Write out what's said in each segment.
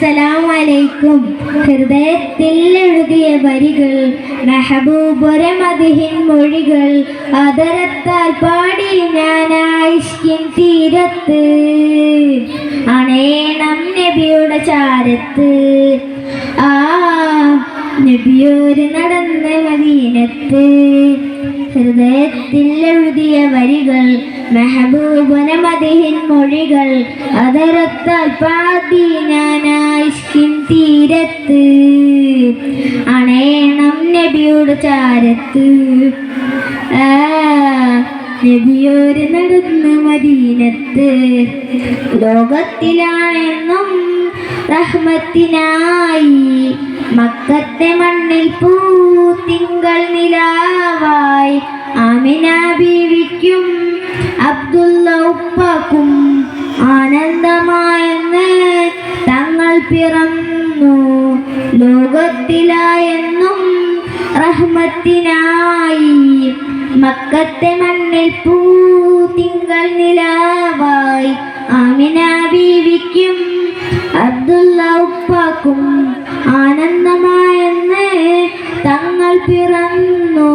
അസ്സലാമലൈക്കും. ഹൃദയത്തിൽ എഴുതിയ വരികൾ, മെഹബൂബുരെ മദിഹിൻ മൊഴികൾ, ആദരത്താൽ പാടി ഞാൻ ഇഷ്കിൻ തീരത്ത്, അണേണം നബിയുടെ ചാരത്ത്. ആ നബിയോര് നടന്ന മദീനത്ത്. ഹൃദയത്തിൽ എഴുതിയ വരികൾ, മെഹബൂബുരെ മദിഹിൻ മൊഴികൾ, ആദരത്താൽ പാടി ഞാൻ ഇഷ്കിൻ തീരത്ത്, അണേണം നബിയുടെ ചാരത്ത്. നബിയോര് നടന്ന മദീനത്ത്. ലോകത്തിലാണെന്നും റഹ്മത്തിനായി, മക്കത്തെ മണ്ണിൽ പൂത്തിങ്കൾ നിലാവായി, ആമിന ബീവിക്കും അബ്ദുള്ള ഉപ്പാക്കും ആനന്ദമായെന്ന് തങ്ങൾ പിറന്നു. ലോകത്തിലായെന്നും റഹ്മത്തിനായി, മക്കത്തെ മണ്ണിൽ പൂത്തിങ്കൾ നിലാവായി, ആമിന ബീവിക്കും അബ്ദുള്ള ഉപ്പാക്കും ആനന്ദമായെന്ന് തങ്ങൾ പിറന്നു.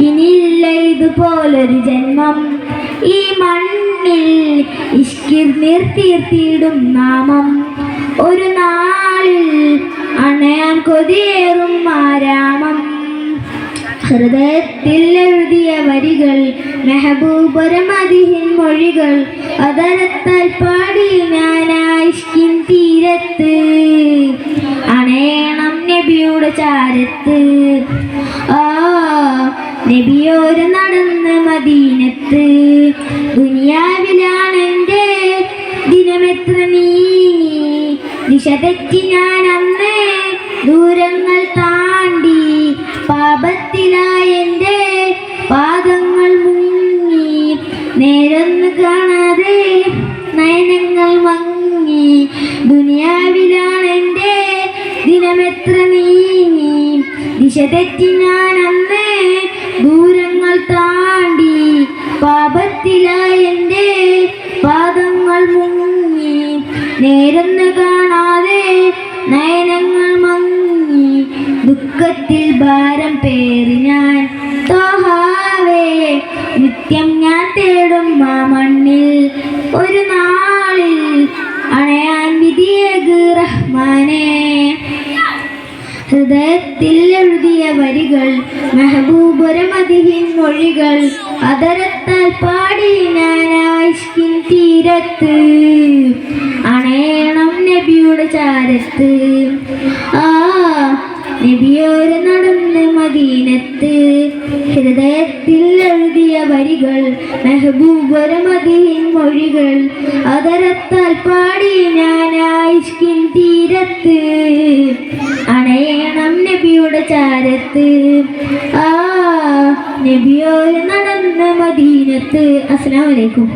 ഇനിയില്ല ഇതുപോലൊരു ജന്മം ഈ മണ്ണിൽ, ഇഷ്കിർ നിർത്തിയിടും നാമം. ഒരു നാളിൽ അണയാൻ കൊതിയേറും ആരാമം. ഹൃദയത്തിൽ എഴുതിയ വരികൾ, മെഹബൂബുരെ മദിഹിൻ മൊഴികൾ, ആദരത്താൽ പാടി ഞാൻ ഇഷ്കിൻ തീരത്ത്, അണേണം നബിയുടെ ചാരത്ത്. ആ നബിയോര് നടന്ന മദീനത്ത്. ദുനിയാവിലാണെൻ്റെ ദിനമെത്ര നീങ്ങി, ദിശ തെറ്റി ഞാൻ അന്ന് ദൂരങ്ങൾ താണ്ടി, പാപത്തിലായെൻ്റെ പാദങ്ങൾ മുങ്ങി, നേരൊന്നു കാണാതെ നയനങ്ങൾ മങ്ങി. ദുനിയാവിലാണെൻ്റെ ദിനമെത്ര നീങ്ങി, ദിശ തെറ്റി ഞാൻ അന്ന് ദൂരങ്ങൾ താണ്ടി, പാപത്തിലായെൻ്റെ പാദങ്ങൾ മുങ്ങി, നേരൊന്നു കാണാതെ നയനങ്ങൾ മങ്ങി. ദുഃഖത്തിൽ ഭാരം പേറി ഞാൻ തോഹാവേ, നിത്യം ഞാൻ തേടും ആ മണ്ണിൽ, ഒരു നാളിൽ അണയാൻ വിധിയേക് റഹ്മാനേ. ഹൃദയത്തിൽ എഴുതിയ വരികൾ, മെഹബൂബുരെ മദിഹിൻ മൊഴികൾ, ആദരത്താൽ പാടി ഞാൻ ഇഷ്കിൻ തീരത്ത്, അണേണം നബിയുടെ ചാരത്ത്. ആ നബിയോര് നടന്ന മദീനത്ത്. ഹൃദയത്തിൽ എഴുതിയ വരികൾ, മെഹബൂബുരെ മദിഹിൻ മൊഴികൾ, ആദരത്താൽ പാടി ഞാൻ ഇഷ്കിൻ തീരത്ത്, അണയണം നബിയുടെ ചാരത്ത്. ആ നബിയോര് നടന്ന മദീനത്ത്. അസ്സലാമു അലൈക്കും.